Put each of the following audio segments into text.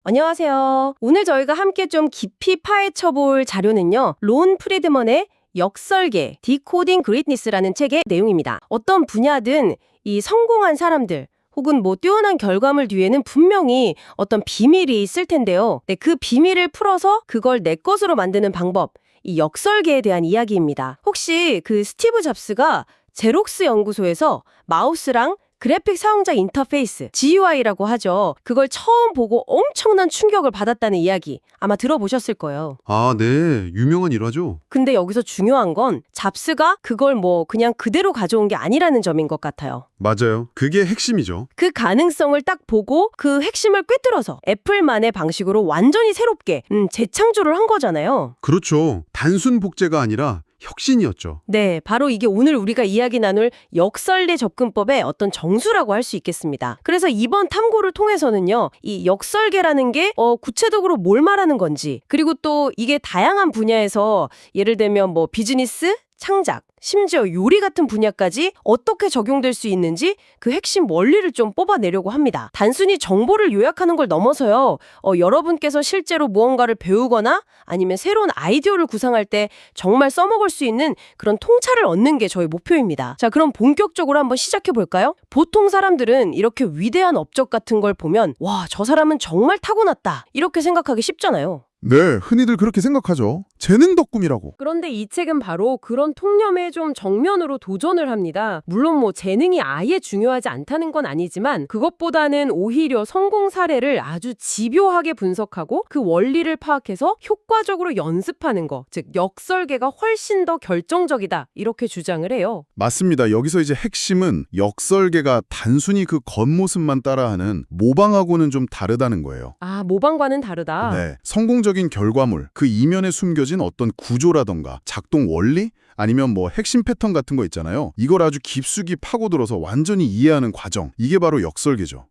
안녕하세요. 오늘 저희가 함께 좀 깊이 파헤쳐볼 자료는요. 론 프리드먼의 역설계, 디코딩 그레이트니스라는 책의 내용입니다. 어떤 분야든 이 성공한 사람들 혹은 뛰어난 결과물 뒤에는 분명히 어떤 비밀이 있을 텐데요. 네, 그 비밀을 풀어서 그걸 내 것으로 만드는 방법, 이 역설계에 대한 이야기입니다. 혹시 그 스티브 잡스가 제록스 연구소에서 마우스랑 그래픽 사용자 인터페이스, GUI라고 하죠. 그걸 처음 보고 엄청난 충격을 받았다는 이야기 아마 들어보셨을 거예요. 아, 네. 유명한 일화죠. 근데 여기서 중요한 건 잡스가 그걸 그냥 그대로 가져온 게 아니라는 점인 것 같아요. 맞아요. 그게 핵심이죠. 그 가능성을 딱 보고 그 핵심을 꿰뚫어서 애플만의 방식으로 완전히 새롭게 재창조를 한 거잖아요. 그렇죠. 단순 복제가 아니라 혁신이었죠. 네, 바로 이게 오늘 우리가 이야기 나눌 역설계 접근법의 어떤 정수라고 할 수 있겠습니다. 그래서 이번 탐구를 통해서는요, 이 역설계라는 게 구체적으로 뭘 말하는 건지, 그리고 또 이게 다양한 분야에서 예를 들면 비즈니스, 창작, 심지어 요리 같은 분야까지 어떻게 적용될 수 있는지 그 핵심 원리를 좀 뽑아내려고 합니다. 단순히 정보를 요약하는 걸 넘어서요. 여러분께서 실제로 무언가를 배우거나 아니면 새로운 아이디어를 구상할 때 정말 써먹을 수 있는 그런 통찰을 얻는 게 저희 목표입니다. 자, 그럼 본격적으로 한번 시작해 볼까요? 보통 사람들은 이렇게 위대한 업적 같은 걸 보면 와, 저 사람은 정말 타고났다 이렇게 생각하기 쉽잖아요. 네, 흔히들 그렇게 생각하죠. 재능 덕분이라고. 그런데 이 책은 바로 그런 통념에 좀 정면으로 도전을 합니다. 물론 재능이 아예 중요하지 않다는 건 아니지만 그것보다는 오히려 성공 사례를 아주 집요하게 분석하고 그 원리를 파악해서 효과적으로 연습하는 거, 즉 역설계가 훨씬 더 결정적이다 이렇게 주장을 해요. 맞습니다. 여기서 이제 핵심은 역설계가 단순히 그 겉모습만 따라하는 모방하고는 좀 다르다는 거예요. 아, 모방과는 다르다. 네, 성공적인 결과물, 그 이면에 숨겨진 어떤 구조라던가 작동 원리? 아니면 핵심 패턴 같은 거 있잖아요. 이걸 아주 깊숙이 파고들어서 완전히 이해하는 과정. 이게 바로 역설계죠.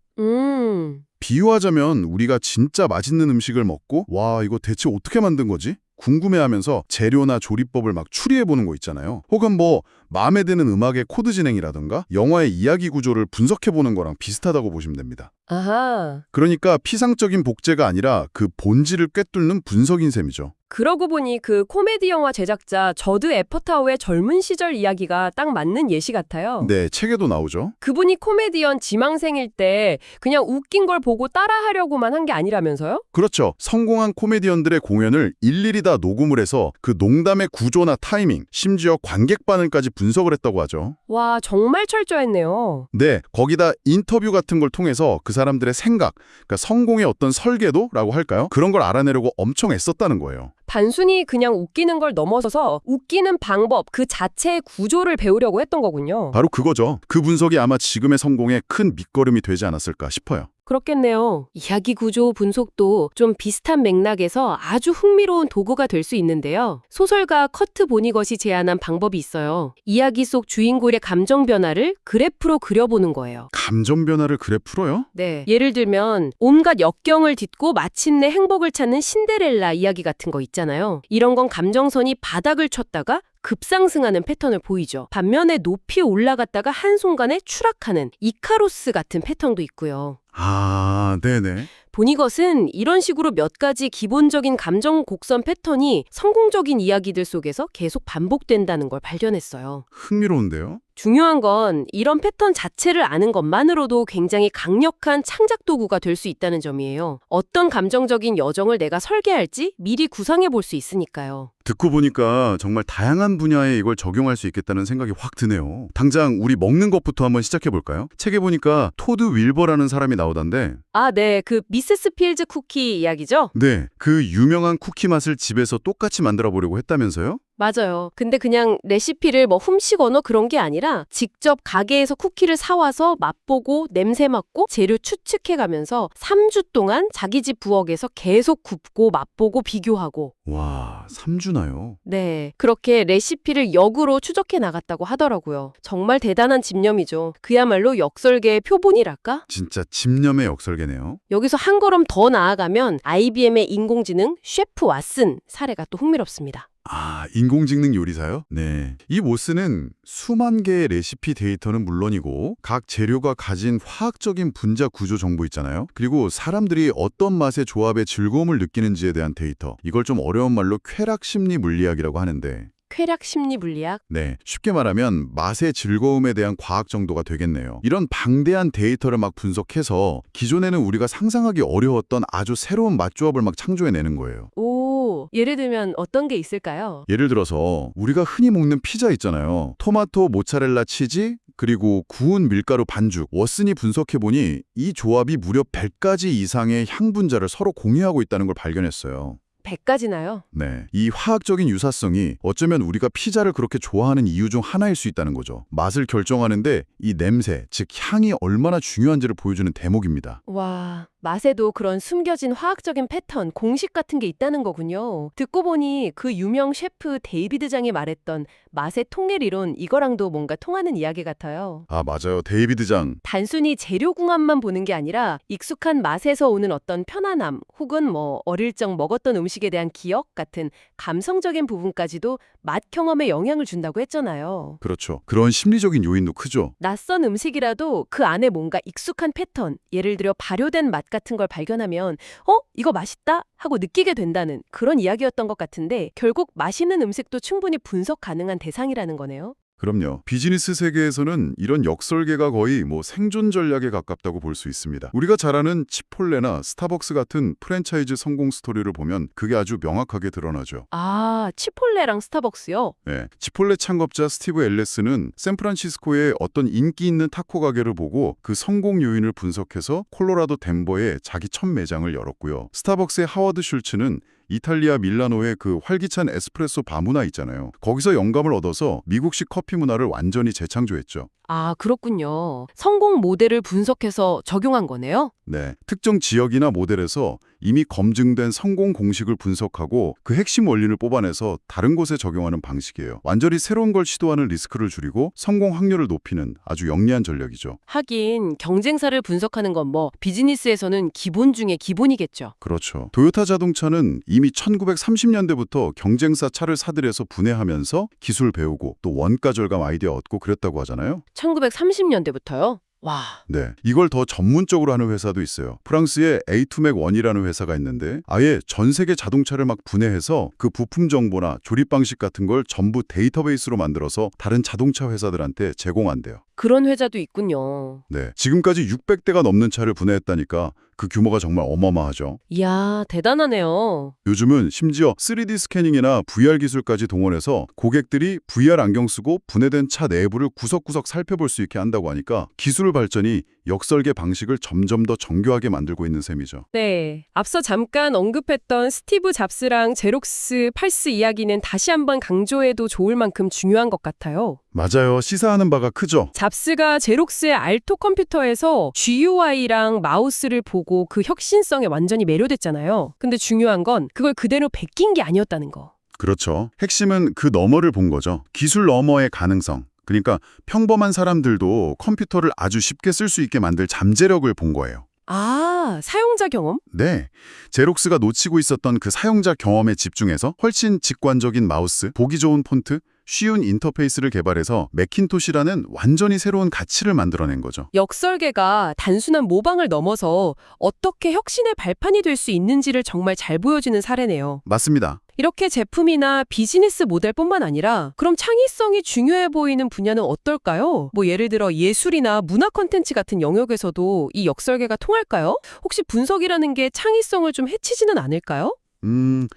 비유하자면 우리가 진짜 맛있는 음식을 먹고 와, 이거 대체 어떻게 만든 거지? 궁금해하면서 재료나 조리법을 막 추리해보는 거 있잖아요. 혹은 마음에 드는 음악의 코드 진행이라든가 영화의 이야기 구조를 분석해보는 거랑 비슷하다고 보시면 됩니다. 아하. 그러니까 피상적인 복제가 아니라 그 본질을 꿰뚫는 분석인 셈이죠. 그러고 보니 그 코미디 영화 제작자 저드 에퍼타우의 젊은 시절 이야기가 딱 맞는 예시 같아요. 네, 책에도 나오죠. 그분이 코미디언 지망생일 때 그냥 웃긴 걸 보고 따라하려고만 한 게 아니라면서요? 그렇죠. 성공한 코미디언들의 공연을 일일이 다 녹음을 해서 그 농담의 구조나 타이밍, 심지어 관객 반응까지 분석을 했다고 하죠. 와, 정말 철저했네요. 네, 거기다 인터뷰 같은 걸 통해서 그 사람들의 생각, 그러니까 성공의 어떤 설계도라고 할까요? 그런 걸 알아내려고 엄청 애썼다는 거예요. 단순히 그냥 웃기는 걸 넘어서서 웃기는 방법, 그 자체의 구조를 배우려고 했던 거군요. 바로 그거죠. 그 분석이 아마 지금의 성공에 큰 밑거름이 되지 않았을까 싶어요. 그렇겠네요. 이야기 구조 분석도 좀 비슷한 맥락에서 아주 흥미로운 도구가 될 수 있는데요. 소설가 커트 보니것이 제안한 방법이 있어요. 이야기 속 주인공의 감정 변화를 그래프로 그려보는 거예요. 감정 변화를 그래프로요? 네. 예를 들면 온갖 역경을 딛고 마침내 행복을 찾는 신데렐라 이야기 같은 거 있잖아요. 이런 건 감정선이 바닥을 쳤다가 급상승하는 패턴을 보이죠. 반면에 높이 올라갔다가 한순간에 추락하는 이카로스 같은 패턴도 있고요. 아, 네네. 보니것은 이런 식으로 몇 가지 기본적인 감정 곡선 패턴이 성공적인 이야기들 속에서 계속 반복된다는 걸 발견했어요. 흥미로운데요? 중요한 건 이런 패턴 자체를 아는 것만으로도 굉장히 강력한 창작 도구가 될 수 있다는 점이에요. 어떤 감정적인 여정을 내가 설계할지 미리 구상해 볼 수 있으니까요. 듣고 보니까 정말 다양한 분야에 이걸 적용할 수 있겠다는 생각이 확 드네요. 당장 우리 먹는 것부터 한번 시작해 볼까요? 책에 보니까 토드 윌버라는 사람이 나오던데 아, 네. 그 미세스 필즈 쿠키 이야기죠? 네, 그 유명한 쿠키 맛을 집에서 똑같이 만들어 보려고 했다면서요? 맞아요. 근데 그냥 레시피를 훔치거나 그런 게 아니라 직접 가게에서 쿠키를 사와서 맛보고 냄새 맡고 재료 추측해가면서 3주 동안 자기 집 부엌에서 계속 굽고 맛보고 비교하고. 와, 3주나요? 네, 그렇게 레시피를 역으로 추적해 나갔다고 하더라고요. 정말 대단한 집념이죠. 그야말로 역설계의 표본이랄까? 진짜 집념의 역설계네요. 여기서 한 걸음 더 나아가면 IBM의 인공지능 셰프 왓슨 사례가 또 흥미롭습니다. 아, 인공지능 요리사요? 네. 이 모스는 수만 개의 레시피 데이터는 물론이고 각 재료가 가진 화학적인 분자 구조 정보 있잖아요. 그리고 사람들이 어떤 맛의 조합에 즐거움을 느끼는지에 대한 데이터. 이걸 좀 어려운 말로 쾌락 심리 물리학이라고 하는데 쾌락 심리 물리학? 네, 쉽게 말하면 맛의 즐거움에 대한 과학 정도가 되겠네요. 이런 방대한 데이터를 막 분석해서 기존에는 우리가 상상하기 어려웠던 아주 새로운 맛조합을 막 창조해내는 거예요. 오, 예를 들면 어떤 게 있을까요? 예를 들어서 우리가 흔히 먹는 피자 있잖아요. 토마토, 모짜렐라 치즈, 그리고 구운 밀가루 반죽. 워슨이 분석해보니 이 조합이 무려 100가지 이상의 향분자를 서로 공유하고 있다는 걸 발견했어요. 100가지나요? 네, 이 화학적인 유사성이 어쩌면 우리가 피자를 그렇게 좋아하는 이유 중 하나일 수 있다는 거죠. 맛을 결정하는데 이 냄새, 즉 향이 얼마나 중요한지를 보여주는 대목입니다. 와, 맛에도 그런 숨겨진 화학적인 패턴, 공식 같은 게 있다는 거군요. 듣고 보니 그 유명 셰프 데이비드 장이 말했던 맛의 통일 이론, 이거랑도 뭔가 통하는 이야기 같아요. 아, 맞아요. 데이비드 장. 단순히 재료 궁합만 보는 게 아니라 익숙한 맛에서 오는 어떤 편안함 혹은 어릴 적 먹었던 음식에 대한 기억 같은 감성적인 부분까지도 맛 경험에 영향을 준다고 했잖아요. 그렇죠. 그런 심리적인 요인도 크죠. 낯선 음식이라도 그 안에 뭔가 익숙한 패턴, 예를 들어 발효된 맛 같은 걸 발견하면 이거 맛있다? 하고 느끼게 된다는 그런 이야기였던 것 같은데 결국 맛있는 음식도 충분히 분석 가능한 대상이라는 거네요. 그럼요. 비즈니스 세계에서는 이런 역설계가 거의 생존 전략에 가깝다고 볼 수 있습니다. 우리가 잘 아는 치폴레나 스타벅스 같은 프랜차이즈 성공 스토리를 보면 그게 아주 명확하게 드러나죠. 아, 치폴레랑 스타벅스요? 네, 치폴레 창업자 스티브 엘레스는 샌프란시스코의 어떤 인기 있는 타코 가게를 보고 그 성공 요인을 분석해서 콜로라도 덴버에 자기 첫 매장을 열었고요. 스타벅스의 하워드 슐츠는 이탈리아 밀라노의 그 활기찬 에스프레소 바 문화 있잖아요. 거기서 영감을 얻어서 미국식 커피 문화를 완전히 재창조했죠. 아, 그렇군요. 성공 모델을 분석해서 적용한 거네요? 네, 특정 지역이나 모델에서 이미 검증된 성공 공식을 분석하고 그 핵심 원리를 뽑아내서 다른 곳에 적용하는 방식이에요. 완전히 새로운 걸 시도하는 리스크를 줄이고 성공 확률을 높이는 아주 영리한 전략이죠. 하긴 경쟁사를 분석하는 건 비즈니스에서는 기본 중에 기본이겠죠. 그렇죠. 토요타 자동차는 이미 1930년대부터 경쟁사 차를 사들여서 분해하면서 기술 배우고 또 원가 절감 아이디어 얻고 그랬다고 하잖아요. 1930년대부터요? 와. 네, 이걸 더 전문적으로 하는 회사도 있어요. 프랑스의 A2맥1이라는 회사가 있는데 아예 전 세계 자동차를 막 분해해서 그 부품 정보나 조립 방식 같은 걸 전부 데이터베이스로 만들어서 다른 자동차 회사들한테 제공한대요. 그런 회사도 있군요. 네, 지금까지 600대가 넘는 차를 분해했다니까 그 규모가 정말 어마어마하죠. 이야, 대단하네요. 요즘은 심지어 3D 스캐닝이나 VR 기술까지 동원해서 고객들이 VR 안경 쓰고 분해된 차 내부를 구석구석 살펴볼 수 있게 한다고 하니까 기술 발전이 역설계 방식을 점점 더 정교하게 만들고 있는 셈이죠. 네, 앞서 잠깐 언급했던 스티브 잡스랑 제록스 팔스 이야기는 다시 한번 강조해도 좋을 만큼 중요한 것 같아요. 맞아요. 시사하는 바가 크죠. 잡스가 제록스의 알토 컴퓨터에서 GUI랑 마우스를 보고 그 혁신성에 완전히 매료됐잖아요. 근데 중요한 건 그걸 그대로 베낀 게 아니었다는 거. 그렇죠. 핵심은 그 너머를 본 거죠. 기술 너머의 가능성. 그러니까 평범한 사람들도 컴퓨터를 아주 쉽게 쓸 수 있게 만들 잠재력을 본 거예요. 아, 사용자 경험? 네, 제록스가 놓치고 있었던 그 사용자 경험에 집중해서 훨씬 직관적인 마우스, 보기 좋은 폰트, 쉬운 인터페이스를 개발해서 매킨토시라는 완전히 새로운 가치를 만들어낸 거죠. 역설계가 단순한 모방을 넘어서 어떻게 혁신의 발판이 될 수 있는지를 정말 잘 보여주는 사례네요. 맞습니다. 이렇게 제품이나 비즈니스 모델뿐만 아니라 그럼 창의성이 중요해 보이는 분야는 어떨까요? 예를 들어 예술이나 문화 콘텐츠 같은 영역에서도 이 역설계가 통할까요? 혹시 분석이라는 게 창의성을 좀 해치지는 않을까요?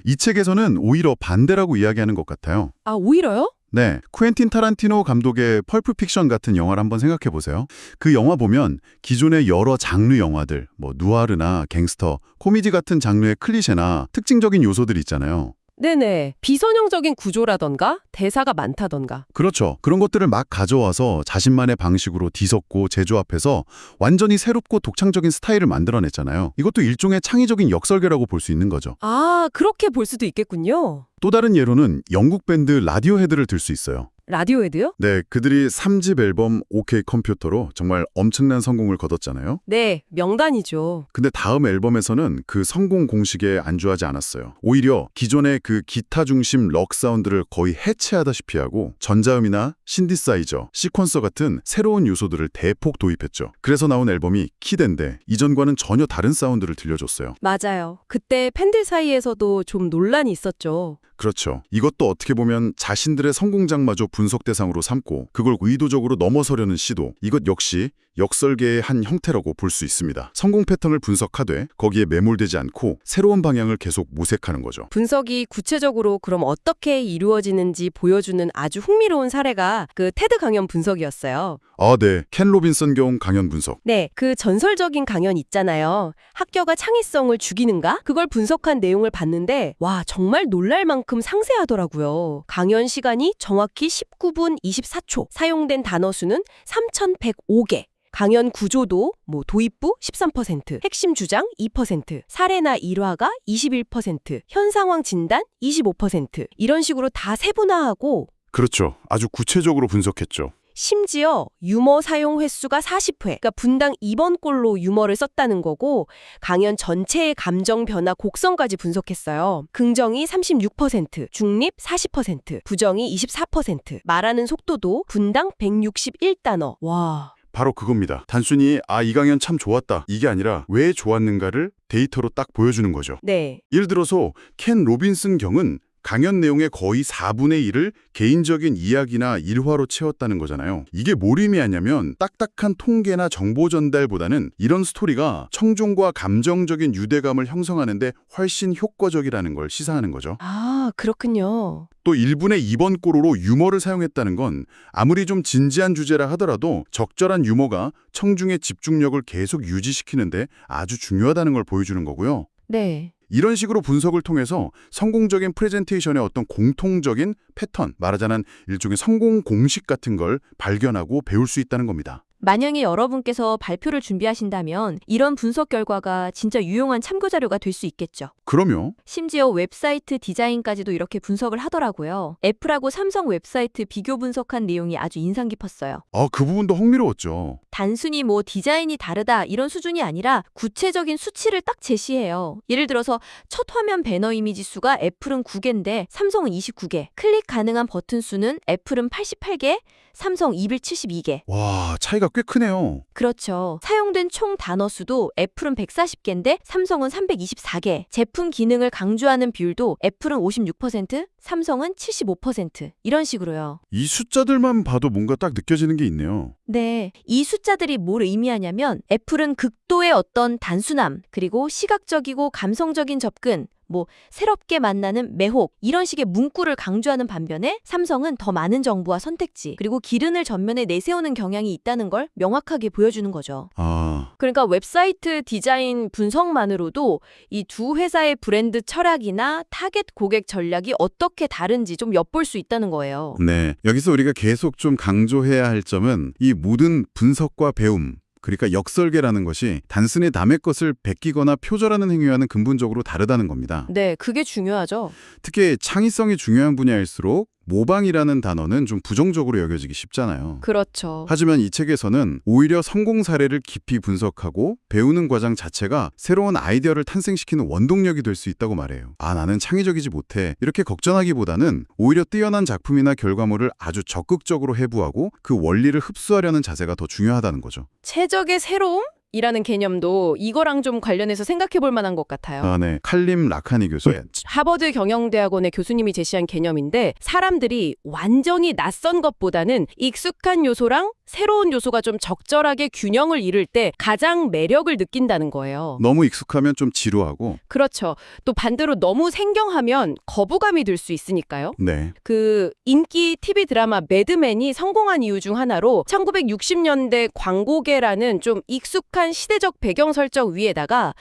이 책에서는 오히려 반대라고 이야기하는 것 같아요. 아, 오히려요? 네, 쿠엔틴 타란티노 감독의 펄프 픽션 같은 영화를 한번 생각해 보세요. 그 영화 보면 기존의 여러 장르 영화들, 누아르나 갱스터, 코미디 같은 장르의 클리셰나 특징적인 요소들이 있잖아요. 네네. 비선형적인 구조라던가 대사가 많다던가. 그렇죠. 그런 것들을 막 가져와서 자신만의 방식으로 뒤섞고 재조합해서 완전히 새롭고 독창적인 스타일을 만들어냈잖아요. 이것도 일종의 창의적인 역설계라고 볼 수 있는 거죠. 아, 그렇게 볼 수도 있겠군요. 또 다른 예로는 영국 밴드 라디오헤드를 들 수 있어요. 라디오헤드요? 네, 그들이 3집 앨범 OK 컴퓨터로 정말 엄청난 성공을 거뒀잖아요. 네, 명단이죠. 근데 다음 앨범에서는 그 성공 공식에 안주하지 않았어요. 오히려 기존의 그 기타 중심 럭 사운드를 거의 해체하다시피 하고 전자음이나 신디사이저, 시퀀서 같은 새로운 요소들을 대폭 도입했죠. 그래서 나온 앨범이 키덴데 이전과는 전혀 다른 사운드를 들려줬어요. 맞아요. 그때 팬들 사이에서도 좀 논란이 있었죠. 그렇죠. 이것도 어떻게 보면 자신들의 성공작마저 분석 대상으로 삼고 그걸 의도적으로 넘어서려는 시도, 이것 역시 역설계의 한 형태라고 볼 수 있습니다. 성공 패턴을 분석하되 거기에 매몰되지 않고 새로운 방향을 계속 모색하는 거죠. 분석이 구체적으로 그럼 어떻게 이루어지는지 보여주는 아주 흥미로운 사례가 그 테드 강연 분석이었어요. 아, 네. 켄 로빈슨 경 강연 분석. 네, 그 전설적인 강연 있잖아요. 학교가 창의성을 죽이는가? 그걸 분석한 내용을 봤는데 와, 정말 놀랄 만큼 상세하더라고요. 강연 시간이 정확히 19분 24초, 사용된 단어 수는 3,105개. 강연 구조도 도입부 13%, 핵심 주장 2%, 사례나 일화가 21%, 현 상황 진단 25%, 이런 식으로 다 세분화하고 그렇죠. 아주 구체적으로 분석했죠. 심지어 유머 사용 횟수가 40회, 그러니까 분당 2번꼴로 유머를 썼다는 거고 강연 전체의 감정 변화 곡선까지 분석했어요. 긍정이 36%, 중립 40%, 부정이 24%, 말하는 속도도 분당 161단어. 와... 바로 그겁니다. 단순히 이 강연 참 좋았다 이게 아니라 왜 좋았는가를 데이터로 딱 보여주는 거죠. 네. 예를 들어서 켄 로빈슨 경은 강연 내용의 거의 4분의 1을 개인적인 이야기나 일화로 채웠다는 거잖아요. 이게 뭘 의미하냐면 딱딱한 통계나 정보 전달보다는 이런 스토리가 청중과 감정적인 유대감을 형성하는데 훨씬 효과적이라는 걸 시사하는 거죠. 아, 그렇군요. 또 1분의 2번 꼬로로 유머를 사용했다는 건 아무리 좀 진지한 주제라 하더라도 적절한 유머가 청중의 집중력을 계속 유지시키는데 아주 중요하다는 걸 보여주는 거고요. 네. 이런 식으로 분석을 통해서 성공적인 프레젠테이션의 어떤 공통적인 패턴, 말하자면 일종의 성공 공식 같은 걸 발견하고 배울 수 있다는 겁니다. 만약에 여러분께서 발표를 준비하신다면 이런 분석 결과가 진짜 유용한 참고자료가 될 수 있겠죠. 그럼요. 심지어 웹사이트 디자인까지도 이렇게 분석을 하더라고요. 애플하고 삼성 웹사이트 비교 분석한 내용이 아주 인상 깊었어요. 그 부분도 흥미로웠죠. 단순히 디자인이 다르다 이런 수준이 아니라 구체적인 수치를 딱 제시해요. 예를 들어서 첫 화면 배너 이미지 수가 애플은 9개인데 삼성은 29개. 클릭 가능한 버튼 수는 애플은 88개, 삼성 272개. 와, 차이가 꽤 크네요. 그렇죠. 사용된 총 단어 수도 애플은 140개인데 삼성은 324개. 제품 기능을 강조하는 비율도 애플은 56%, 삼성은 75%. 이런 식으로요. 이 숫자들만 봐도 뭔가 딱 느껴지는 게 있네요. 네, 이 숫자들이 뭘 의미하냐면 애플은 극도의 어떤 단순함, 그리고 시각적이고 감성적인 접근, 새롭게 만나는 매혹 이런 식의 문구를 강조하는 반면에 삼성은 더 많은 정보와 선택지 그리고 기른을 전면에 내세우는 경향이 있다는 걸 명확하게 보여주는 거죠. 그러니까 웹사이트 디자인 분석만으로도 이 두 회사의 브랜드 철학이나 타겟 고객 전략이 어떻게 다른지 좀 엿볼 수 있다는 거예요. 네, 여기서 우리가 계속 좀 강조해야 할 점은 이 모든 분석과 배움, 그러니까 역설계라는 것이 단순히 남의 것을 베끼거나 표절하는 행위와는 근본적으로 다르다는 겁니다. 네, 그게 중요하죠. 특히 창의성이 중요한 분야일수록 모방이라는 단어는 좀 부정적으로 여겨지기 쉽잖아요. 그렇죠. 하지만 이 책에서는 오히려 성공 사례를 깊이 분석하고 배우는 과정 자체가 새로운 아이디어를 탄생시키는 원동력이 될 수 있다고 말해요. 나는 창의적이지 못해 이렇게 걱정하기보다는 오히려 뛰어난 작품이나 결과물을 아주 적극적으로 해부하고 그 원리를 흡수하려는 자세가 더 중요하다는 거죠. 최적의 새로움? 이라는 개념도 이거랑 좀 관련해서 생각해 볼 만한 것 같아요. 네. 칼림 라카니 교수의 하버드 경영대학원의 교수님이 제시한 개념인데 사람들이 완전히 낯선 것보다는 익숙한 요소랑 새로운 요소가 좀 적절하게 균형을 이룰 때 가장 매력을 느낀다는 거예요. 너무 익숙하면 좀 지루하고 그렇죠. 또 반대로 너무 생경하면 거부감이 들 수 있으니까요. 네. 그 인기 TV 드라마 매드맨이 성공한 이유 중 하나로 1960년대 광고계라는 좀 익숙한 시대적 배경 설정 위에다가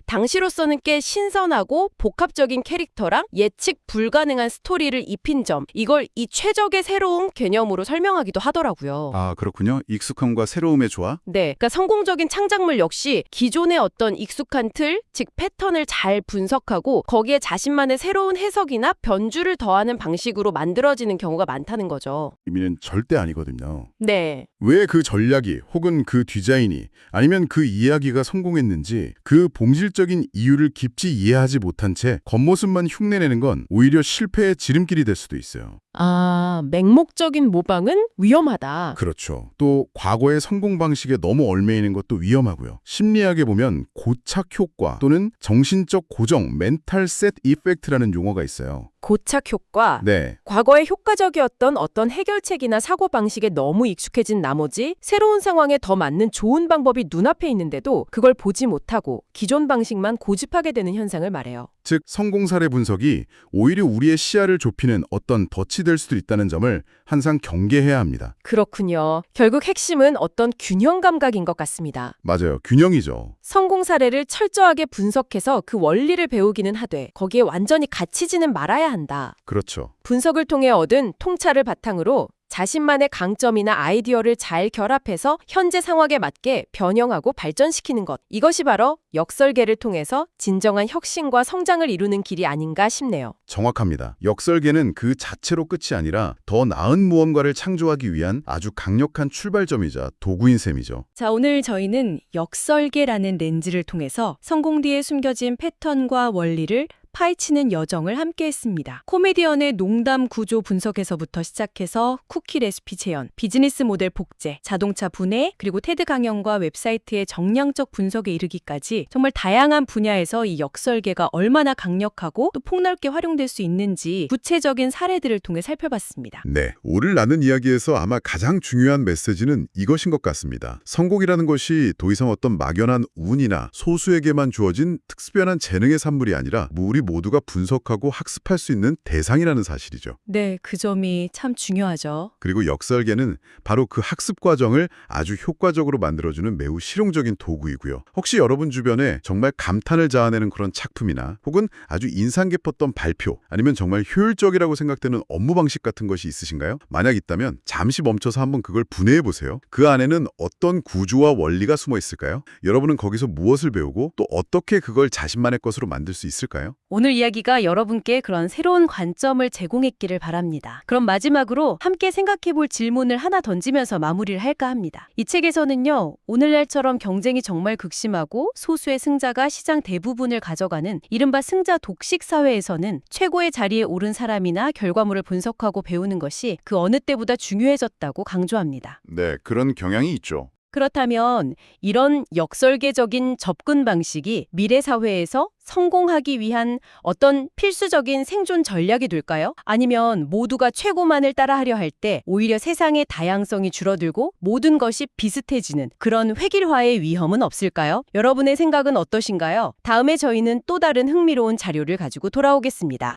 당시로서는 꽤 신선하고 복합적인 캐릭터랑 예측 불가능한 스토리를 입힌 점, 이걸 이 최적의 새로운 개념으로 설명하기도 하더라고요. 그렇군요. 그렇군요. 익숙함과 새로움의 조화? 네, 그러니까 성공적인 창작물 역시 기존의 어떤 익숙한 틀, 즉 패턴을 잘 분석하고 거기에 자신만의 새로운 해석이나 변주를 더하는 방식으로 만들어지는 경우가 많다는 거죠. 의미는 절대 아니거든요. 네. 왜 그 전략이 혹은 그 디자인이 아니면 그 이야기가 성공했는지 그 본질적인 이유를 깊이 이해하지 못한 채 겉모습만 흉내내는 건 오히려 실패의 지름길이 될 수도 있어요. 아, 맹목적인 모방은 위험하다. 그렇죠. 또 과거의 성공 방식에 너무 얽매이는 것도 위험하고요. 심리학에 보면 고착 효과 또는 정신적 고정, 멘탈 셋 이펙트라는 용어가 있어요. 고착 효과. 네. 과거에 효과적이었던 어떤 해결책이나 사고방식에 너무 익숙해진 나머지 새로운 상황에 더 맞는 좋은 방법이 눈앞에 있는데도 그걸 보지 못하고 기존 방식만 고집하게 되는 현상을 말해요. 즉 성공 사례 분석이 오히려 우리의 시야를 좁히는 어떤 덫이 될 수도 있다는 점을 항상 경계해야 합니다. 그렇군요. 결국 핵심은 어떤 균형 감각인 것 같습니다. 맞아요. 균형이죠. 성공 사례를 철저하게 분석해서 그 원리를 배우기는 하되 거기에 완전히 갇히지는 말아야 한다. 그렇죠. 분석을 통해 얻은 통찰을 바탕으로 자신만의 강점이나 아이디어를 잘 결합해서 현재 상황에 맞게 변형하고 발전시키는 것. 이것이 바로 역설계를 통해서 진정한 혁신과 성장을 이루는 길이 아닌가 싶네요. 정확합니다. 역설계는 그 자체로 끝이 아니라 더 나은 무언가를 창조하기 위한 아주 강력한 출발점이자 도구인 셈이죠. 자, 오늘 저희는 역설계라는 렌즈를 통해서 성공 뒤에 숨겨진 패턴과 원리를 파헤치는 여정을 함께 했습니다. 코미디언의 농담 구조 분석에서부터 시작해서 쿠키 레시피 재현, 비즈니스 모델 복제, 자동차 분해, 그리고 테드 강연과 웹사이트의 정량적 분석에 이르기까지 정말 다양한 분야에서 이 역설계가 얼마나 강력하고 또 폭넓게 활용될 수 있는지 구체적인 사례들을 통해 살펴봤습니다. 네, 오늘 나눈 이야기에서 아마 가장 중요한 메시지는 이것인 것 같습니다. 성공이라는 것이 더 이상 어떤 막연한 운이나 소수에게만 주어진 특별한 재능의 산물이 아니라 우리 모두가 분석하고 학습할 수 있는 대상이라는 사실이죠. 네, 그 점이 참 중요하죠. 그리고 역설계는 바로 그 학습 과정을 아주 효과적으로 만들어주는 매우 실용적인 도구이고요. 혹시 여러분 주변에 정말 감탄을 자아내는 그런 작품이나 혹은 아주 인상 깊었던 발표 아니면 정말 효율적이라고 생각되는 업무 방식 같은 것이 있으신가요? 만약 있다면 잠시 멈춰서 한번 그걸 분해해 보세요. 그 안에는 어떤 구조와 원리가 숨어 있을까요? 여러분은 거기서 무엇을 배우고 또 어떻게 그걸 자신만의 것으로 만들 수 있을까요? 오늘 이야기가 여러분께 그런 새로운 관점을 제공했기를 바랍니다. 그럼 마지막으로 함께 생각해볼 질문을 하나 던지면서 마무리를 할까 합니다. 이 책에서는요, 오늘날처럼 경쟁이 정말 극심하고 소수의 승자가 시장 대부분을 가져가는 이른바 승자 독식 사회에서는 최고의 자리에 오른 사람이나 결과물을 분석하고 배우는 것이 그 어느 때보다 중요해졌다고 강조합니다. 네, 그런 경향이 있죠. 그렇다면 이런 역설계적인 접근 방식이 미래 사회에서 성공하기 위한 어떤 필수적인 생존 전략이 될까요? 아니면 모두가 최고만을 따라하려 할 때 오히려 세상의 다양성이 줄어들고 모든 것이 비슷해지는 그런 획일화의 위험은 없을까요? 여러분의 생각은 어떠신가요? 다음에 저희는 또 다른 흥미로운 자료를 가지고 돌아오겠습니다.